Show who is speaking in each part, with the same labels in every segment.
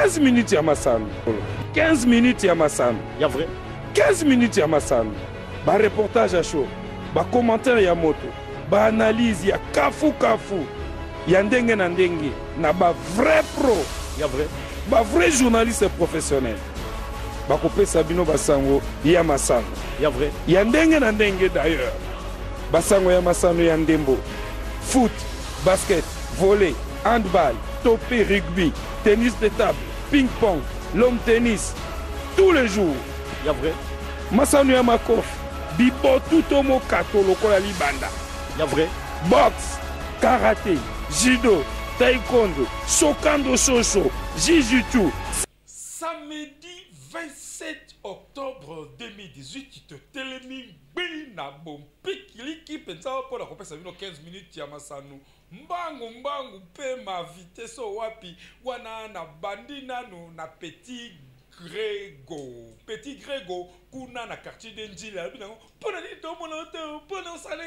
Speaker 1: 15 minutes ya masano 15 minutes ya masano
Speaker 2: ya vrai
Speaker 1: 15 minutes ya masano bareportage ya show bacommentaire ya moto baanalyse ya kafu ya ndenge na ndenge na bavrai pro
Speaker 2: ya vrai
Speaker 1: bavrai journaliste professionnel bakopesa bino basango ya masano
Speaker 2: ya vrai
Speaker 1: ya ndenge na ndenge d'ailleurs basango ya masano ya ndembo foot basket volley handball topé rugby tennis de table ping-pong l'homme tennis tous les jours
Speaker 2: ya vrai
Speaker 1: masano ya makofi bibotu to mokato lokola libanda
Speaker 2: ya vrai
Speaker 1: boxe karaté judo taekwondo shokando shosho jiu-jitsu. Samedi 27 octobre 2018 tu te telemi bina bompikiliki penza pour la kopesa bino 15 minutes ya masano mbangu pe ma vitesse wapi wana na bandi nano na petit grego kuna na quartier de Njila bina pona ni to mona to pona salé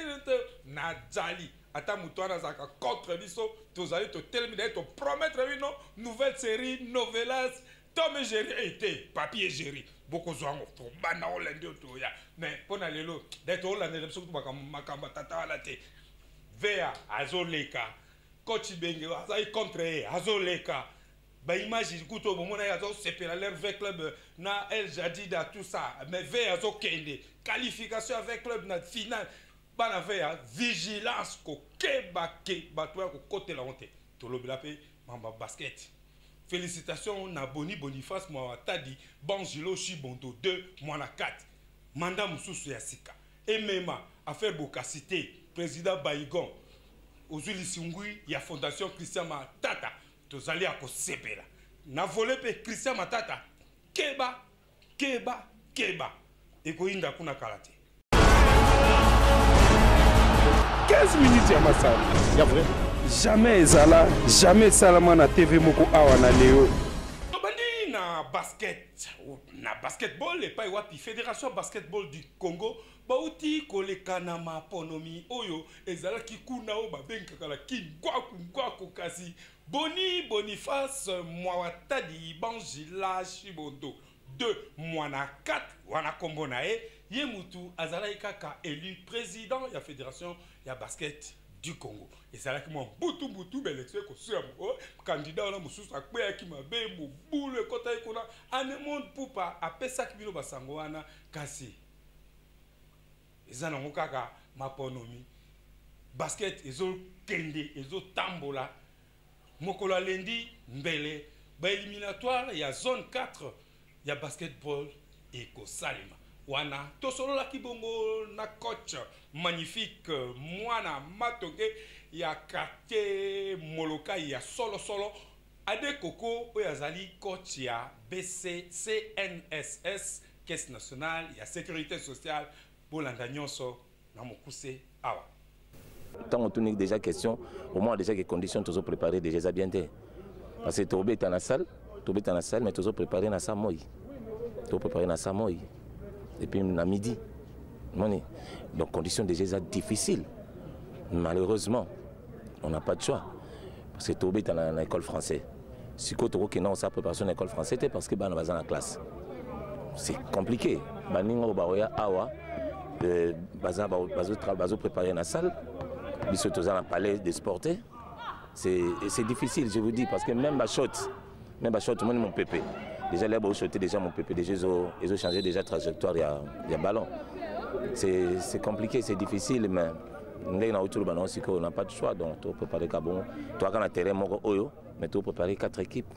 Speaker 1: na jali ata mutwana zaka contre biso tozali to telemi to promettre bino nouvelle série novelas Tom et Jerry était papier Jerry beaucoup zwango to bana olende to ya mais pona lelo d'être olande le biso makamba tata wala te vea azoleka coach benge azai contre azoleka ba image kuto bomona ya zo sepela leur avec club na El Jadida tout ça mais vea zo kende qualification avec club na finale bana vea vigilance ko kebake batwa ko côté la honte to lobela pe mamba basket. Félicitations na Boni Boniface Mwatadi Banjilo Chibondo 2 Mwana 4 Manda Mususu Yasika MMA affaire Bokasité président Baïgon Ozuli Singui ya fondation Christian Matata tozali à kosepela na volé pe Christian Matata keba ekoinda kuna kalate 15 minutes ya masala
Speaker 2: ya vrai
Speaker 1: jamais ezala jamais salama na TV moko awa na leo tobandi na basketball epai wapi fédération basketball du Congo bauti koleka na maponomi oyo ezalaki kuna o babengaka la kingwaku kasi Boni Boniface Mwatadi Banjila Chibondo 2 Mwana 4 wana kombo na ye mutu azalaki kaka élu président ya fédération ya basket du Congo. Et c'est là que mon boutou l'élection que sur candidat on a mususu akweya ki mabe mo boule kota ikona anemond pupa apesa kibilo basango wana kasi ezana ngokaka maponomi basket ezo kende ezo tambola mokolo lendi mbele ba éliminatoire ya zone 4 ya basketball eko salima wana tosolola kibongo na coach magnifique mwana matoke ya quartier moloka ya solo ade koko oyazali coach ya CNSS caisse nationale ya sécurité sociale bolanda nyonso na mokuse awa
Speaker 3: tant on tourne déjà question au moins déjà que conditions tous préparées déjà bien parce que tu es dans la salle mais tous préparé na sa moi tu préparé na sa moi et puis à midi. Donc conditions déjà difficiles. Malheureusement, on n'a pas de choix. Parce que tu es dans l'école française. Si tu as une préparation à l'école française, c'est parce que tu es dans la classe. C'est compliqué. Tu es préparé dans la salle. Tu es dans le palais des sportifs. C'est difficile, je vous dis, parce que même ma shot, mon pépé. Déjà, les beaux shotés, déjà mon pépé, déjà, ils ont changé déjà trajectoire, il y a ballon. C'est compliqué, c'est difficile, mais on n'a pas de choix. Donc, tu peux préparer Gabon. Tu as un terrain, mais tu peux préparer 4 équipes.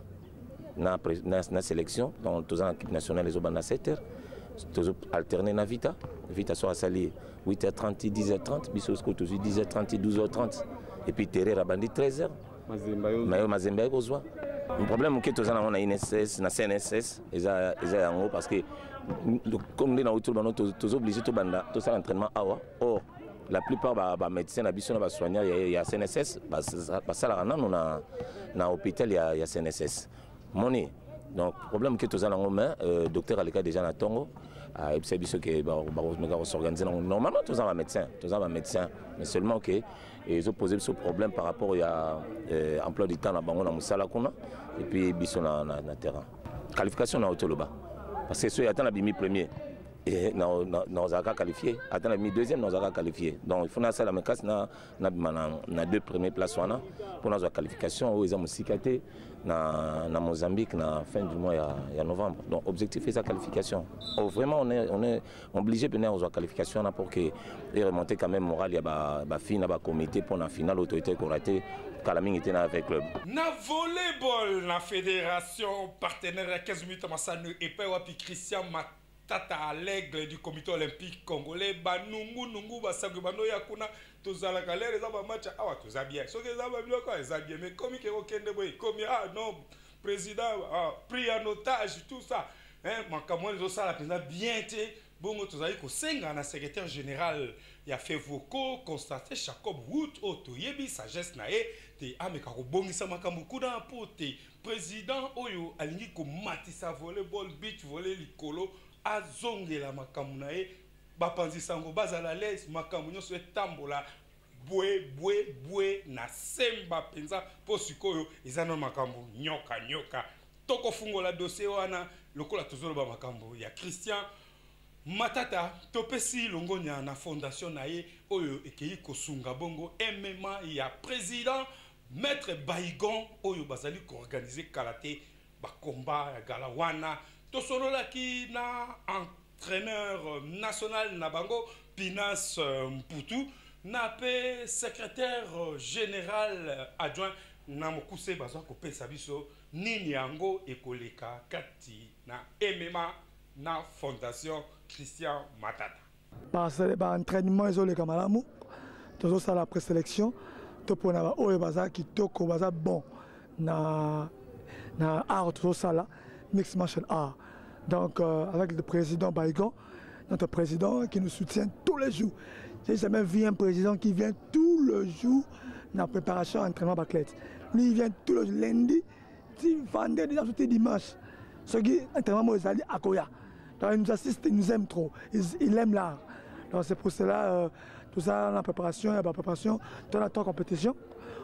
Speaker 3: Dans la sélection, dans une équipe nationale, les autres 7 heures. Tu peux alterner dans Vita. Vita soit salé 8h30, 10h30, Bisous 10h30, 12h30. Et puis, terrain, Rabandi 13h. Mazemba, le problème c'est que nous avons une INSS, une CNSS, parce que comme nous sommes obligés de faire l'entraînement. Or, la plupart des médecins, des soignants, il y a CNSS, dans l'hôpital, il y a CNSS. Donc, le problème c'est que nous avons le docteur Aleka déjà dans Tongo, et puis c'est biso que s'organiser normalement tous un médecin, mais seulement que ils ont posé ce problème par rapport à emploi du temps na bango na musala kuna et puis biso na terrain. Qualification na autoloba parce que ceux attend la bimi premier et nous avons qualifié, attend la bimi deuxième nous avons qualifié. Donc il faut na ça la mécasse na deux premières places pour notre qualification où ils ont musicité na Mozambique na fin du mois il y a novembre. Donc objectif est sa qualification. Oh, vraiment on est obligé de venir aux qualifications pour que et remonter quand même moral il y a fin na comité pour la finale autorité correcte Kalaming était avec le club.
Speaker 1: Na volleyball na fédération partenaire à 15 minutes Massanu et puis wapi Christian Matata à l'aigle du comité olympique congolais banungu basangu bano yakuna tozala galère za ba match awa toza bien so que za ba biloko za bien mais comme que okende boy comme non président pris en otage tout ça hein makamwa zo sala pena bien té bongo tozali ko senga na secrétaire général ya fait vocaux constater Jacob Wood otoyebi sagesse na e te ameka ko bongisa makambo kuna pour te président oyo alingi ko matisa volleyball beach volley likolo azongela makambo na e bapanzisa ngo bazala l'aise makambo nyonso etambola bwe na semba penza po sikoyo ezana makambo nyoka toko fungola dossier wana lokola tozoloba makambo ya Christian Matata topesi longonya na fondation na ye oyo ekei kosunga bongo MMA ya président maître Baigon oyo bazali ko organiser karaté ba combat ya galawana tosolola ki na entraîneur national na bango Pinas Mputu na pe secrétaire général adjoint na mokuse bazwa ko pesa biso nini yango ekoleka kati na MMA na fondation Christian Matata.
Speaker 2: Parce que l'entraînement est le camalamu, tout ça la présélection, tout pour na oyo baza qui toko baza bon na art tout ça là mixed martial art. Donc avec le président Baigon, notre président qui nous soutient tous les jours. J'ai jamais vu un président qui vient tout le jour dans la préparation à l'entraînement Baclette. Lui il vient tout le lundi, vendredi, tout dimanche. Ce qui entraînement Mozali à Koya. Donc, il nous assiste, il nous aime trop, il aime l'art. Donc c'est pour cela, tout ça, la préparation, il y a la préparation, dans la compétition.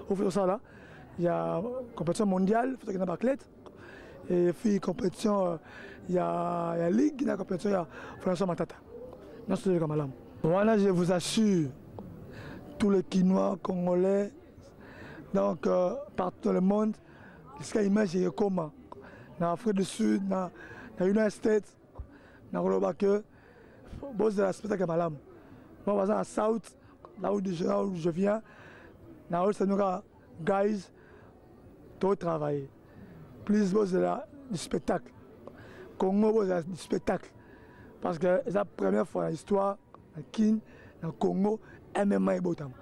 Speaker 2: Au fait de ça, là, il y a compétition mondiale, il y a la Baclette. Et puis compétition, il y a Ligue, il y a compétition, il y a Fondation Matata. Non, c'est le Kamalam. Voilà, je vous assure, tous les Quinois, Congolais, donc partout dans le monde, jusqu'à l'image, il y a comment. Dans l'Afrique du Sud, dans l'United States, dans le boss de la spectacle Malam. Moi, je suis à South, là où je viens, là où c'est nous, guys, tout travailler. Plus boss de du spectacle. Congo, boss du spectacle. Parce que c'est la première fois dans l'histoire, dans Kin, dans le Congo, MMA et Botam.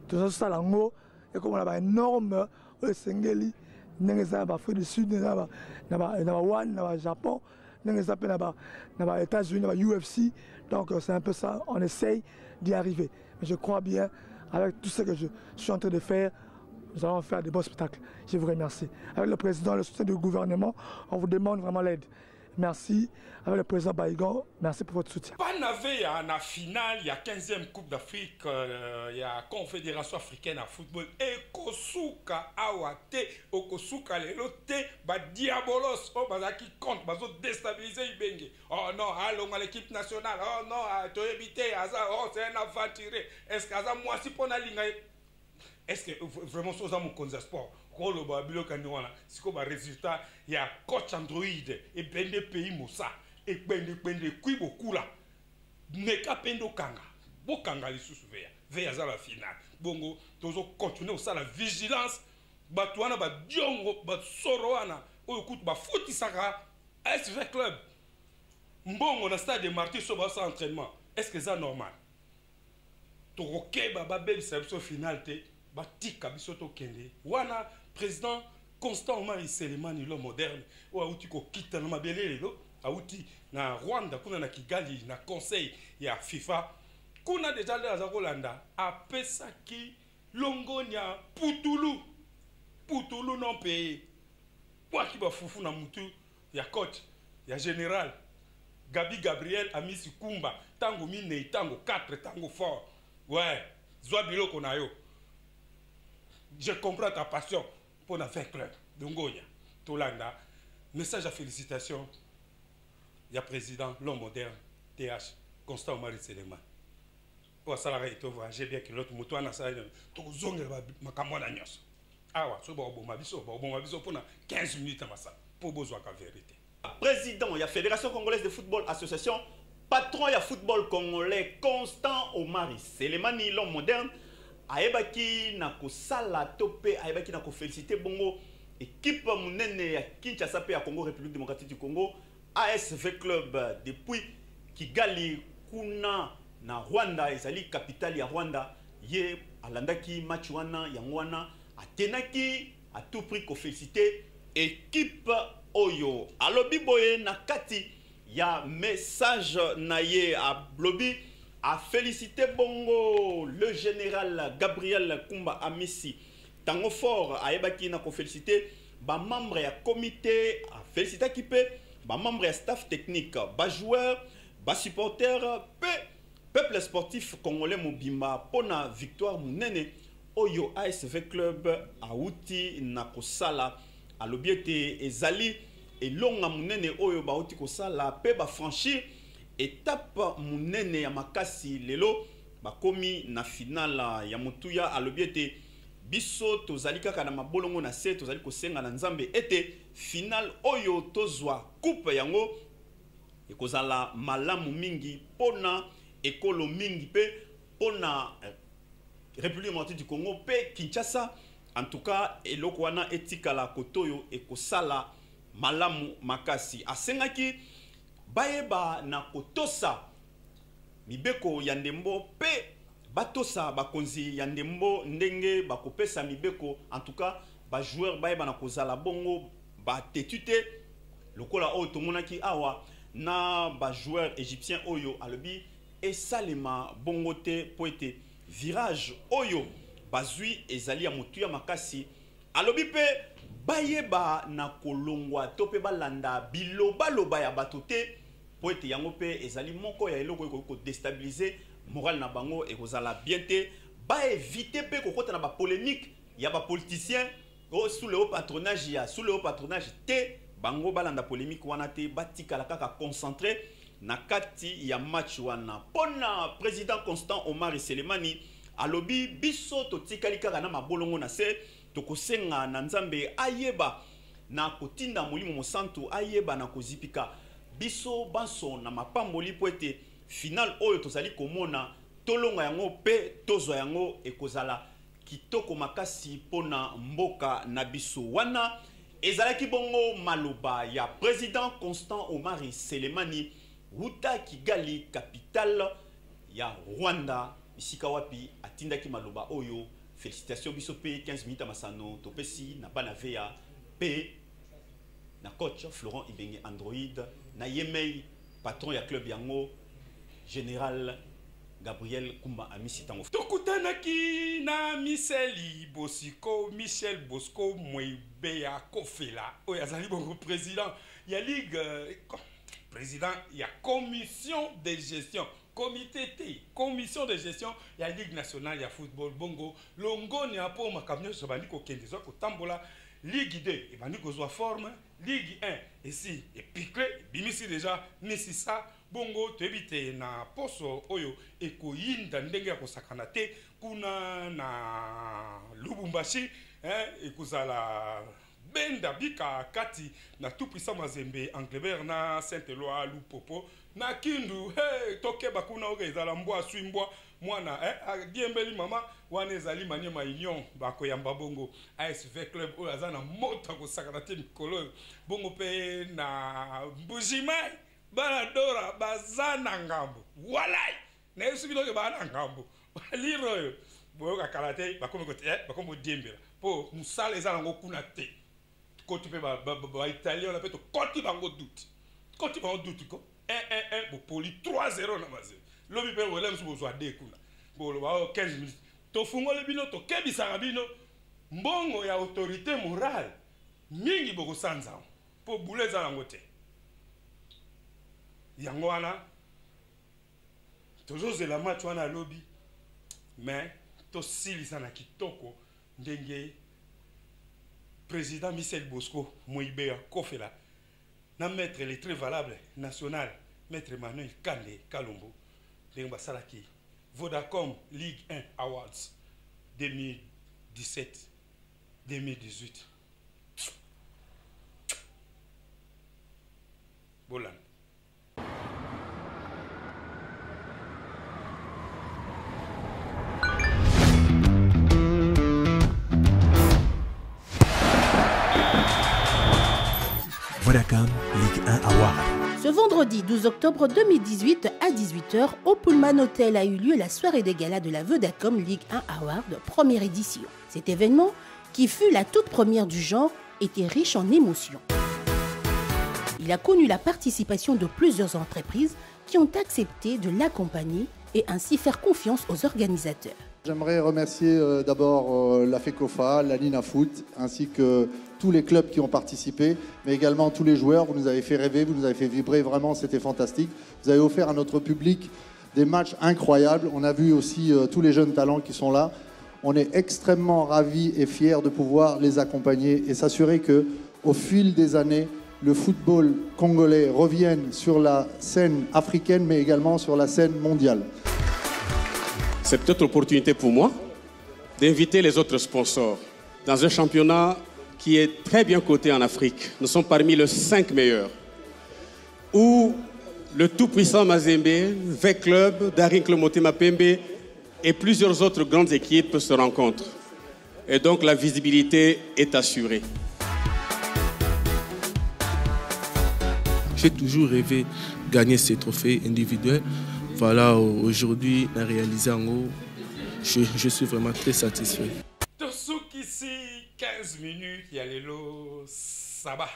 Speaker 2: Tout ça, c'est l'ango, et comme on a un énorme Sengeli, dans l'Afrique du Sud, dans le Japon, dans les États-Unis, dans UFC. Donc c'est un peu ça, on essaye d'y arriver. Mais je crois bien, avec tout ce que je suis en train de faire, nous allons faire des bons spectacles. Je vous remercie. Avec le président, le soutien du gouvernement, on vous demande vraiment l'aide. Merci. Avec le président Baigon, merci pour votre soutien.
Speaker 1: Pas navé à la finale, il y a 15e Coupe d'Afrique, il y a Confédération africaine à football. Et Kosuka Awate, Okosuka Lelote, ba Diabolos, oh, qui compte, bazo déstabiliser Ibenge. Oh non, allons à l'équipe nationale. Oh non, tu es évité, oh c'est un aventuré. Est-ce que moi si pour la ligne, est-ce que vraiment ça mon conseil sport? Kolo ba biloko ni wana siko ba résultat ya coach Android et bende pays mosa et bende kui bokula neka pendo kanga bokanga lisusu veya za la finale bongo tozo continuer ça la vigilance batu wana ba diongo ba soro wana oyo kutu ba fotisaka SV club mbongo na stade de Martyr so ba sa entraînement est-ce que ça normal to okeba ba bel service final te batika bisoto kende wana président Constant Omar Selemani lo moderne ou auti ko kita na mabelele lo auti na Rwanda kuna na Kigali na conseil ya FIFA kuna déjà les azolanda apesa ki longonya putulu non payé kwa ki ba fufu na mutu ya coach ya général Gabi Gabriel Amisi Kumba tango mine tango 4 tango fort ouais zwa biloko na yo je comprends ta passion pour na faire club dongonya tolanda message à félicitations il y a président l'homme moderne TH Constant Omar Selema pour salarié to voyager bien que l'autre moto na ça to zongela makambo na nyos awa so ba bomba biso pour na 15 minutes à ça pour besoin ka vérité.
Speaker 4: Président, il y a Fédération Congolaise de Football Association, patron il y a football congolais Constant Omar Selemani l'homme moderne, aebaki na ko sala topé, aebaki na ko féliciter bongo équipe munene ya Kinshasa pe ya Congo République démocratique du Congo, ASV Club depuis Kigali kuna na Rwanda ezali capitale ya Rwanda ye alandaki match wana yangwana atenaki à tout prix ko féliciter équipe Oyo. Alobi boye na kati ya message na ye a blobi a félicité bongo le général Gabriel Kumba Amisi tango fort a ebaki na ko féliciter ba membre ya comité a féliciter équipe ba membre ya staff technique ba joueur ba supporter peuple sportif congolais mobimba pona victoire munene Oyo ASV Club a uti na kosala alobiete ezali elonga munene oyo bauti kosala pe ba franchir étape munene ya makasi lelo bakomi na finale ya mutuya alobiete biso tozali kaka na mabolongo na se tozali kosenga na nzambe ete finale oyo tozwa coupe yango ekozala malamu mingi pona ekolo mingi pe pona République démocratique du Congo pe Kinshasa. En tout cas, eloko wana etikala kotoyo ekosala malamu makasi. Asengaki bayeba na kotosa mibeko ya ndembo pe batosa bakonzi ya ndembo ndenge bakopesa mibeko. En tout cas, ba joueur bayeba na kozala bongo ba tetute lokola oyo tomonaki awa na ba joueur égyptien oyo alobi esalema bongo te po ete virage oyo bazui ezali ya mutuya makasi alobi pe bayeba na kolongwa to pe balanda bilobaloba ya bato te po ete yango pe ezali moko ya eloko ko déstabiliser moral na bango ekozala bien te ba éviter pe kokota na ba polémique ya ba politiciens sous le haut patronage te bango balanda polémique wana te batikala kaka concentré na kati ya match wana pona président Constant Omar Selemani alobi biso totikali kaka na mabolongo na se tokosenga na nzambe ayeba na kotinda molimo mosantu ayeba na kozipika biso banso na mapamboli po ete final oyo tozali komona tolonga yango pe tozwa yango ekozala kitoko makasi pona mboka na biso wana ezalaki bongo maloba ya président Constant Omar Selemani wuta Kigali capitale ya Rwanda bisika wapi atindaki maloba oyo félicitations biso pe 15 minutes masano topesi na bana vea pe na coach Florent Ibenge Android na yemei patron ya club yango général Gabriel Kumba Amisi tango
Speaker 1: tokutanaki na Michel Bosco Moibeya Kofela oyo azali bongo président ya ligue président ya commission de gestion commission de gestion ya ligue nationale ya football bongo longoni apo makamyo so bandi ko kendezo ko tambola ligue 2 et bandi ko zo forme ligue 1 ici et piqué bimisi déjà nisisa bongo tebite na poso oyo ekoyinda ndenge ya kosakana te kuna na Lubumbashi ekozala benda bika kati na tout puissant Mazembe Anglebert na Saint-Éloi Lupopo na Kindu toke bakuna oge ezala mbwa swimbwa mwana diembeli mama wana ezali Maniema Union bako yamba bongo ASV Club oyo azana mota ko sakana te mikolo bongo pe na Mbujimai bana dora bazana ngambo walai na yesu biloke bana ngambo liro boyoka karate bakomo ko bakomo diembela po musala ezala ngokuna te côté ba italien on appelle côté bango doute ko 1-1 pour poli 3-0 na maze lobi pe wala msubo zwa de kuna bolo ba 15 minutes to fungole bino to kebisa bino mbongo ya autorité morale mingi boko sanza po buleza lango te yango wana tozozela match wana lobby mais tosilisa na kitoko ndenge président Michel Bosco Moïbea Kofela na maître les très valable national maître Manuel Kande Kalombo ndenge basalaki Vodacom Ligue 1 Awards 2017 2018 Bolan.
Speaker 5: Vodacom Ligue 1 Award.
Speaker 6: Ce vendredi 12 octobre 2018 à 18h, au Pullman Hotel a eu lieu la soirée de gala de la Vodacom Ligue 1 Award, première édition. Cet événement, qui fut la toute première du genre, était riche en émotions. Il a connu la participation de plusieurs entreprises qui ont accepté de l'accompagner et ainsi faire confiance aux organisateurs.
Speaker 7: J'aimerais remercier d'abord la FECOFA, la Nina Foot, ainsi que tous les clubs qui ont participé, mais également tous les joueurs. Vous nous avez fait rêver, vous nous avez fait vibrer, vraiment c'était fantastique. Vous avez offert à notre public des matchs incroyables. On a vu aussi tous les jeunes talents qui sont là. On est extrêmement ravis et fiers de pouvoir les accompagner et s'assurer qu'au fil des années, le football congolais revienne sur la scène africaine, mais également sur la scène mondiale.
Speaker 8: C'est peut-être l'opportunité pour moi d'inviter les autres sponsors dans un championnat qui est très bien coté en Afrique. Nous sommes parmi les 5 meilleurs. Où le tout-puissant Mazembe, V-Club, Daring Motema Pembe et plusieurs autres grandes équipes se rencontrent. Et donc la visibilité est assurée.
Speaker 9: J'ai toujours rêvé de gagner ces trophées individuels. Voilà, aujourd'hui, on a réalisé en haut. Je suis vraiment très satisfait.
Speaker 1: Ici, 15 minutes, il y a le Sabah.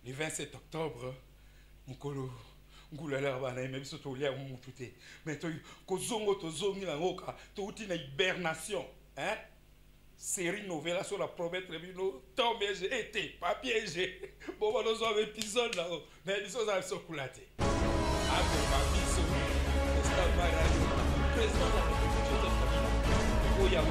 Speaker 1: Le 27 octobre, Mukolo, Ngoulala, même si tu as un mais tu as une hibernation. Série nouvelle sur la promesse de temps piégé, été, pas piégé. Bon, on a un épisode là, mais ils sont à se couler. Après ma vie, c'est le président de la République de Famille. Oh, il y a un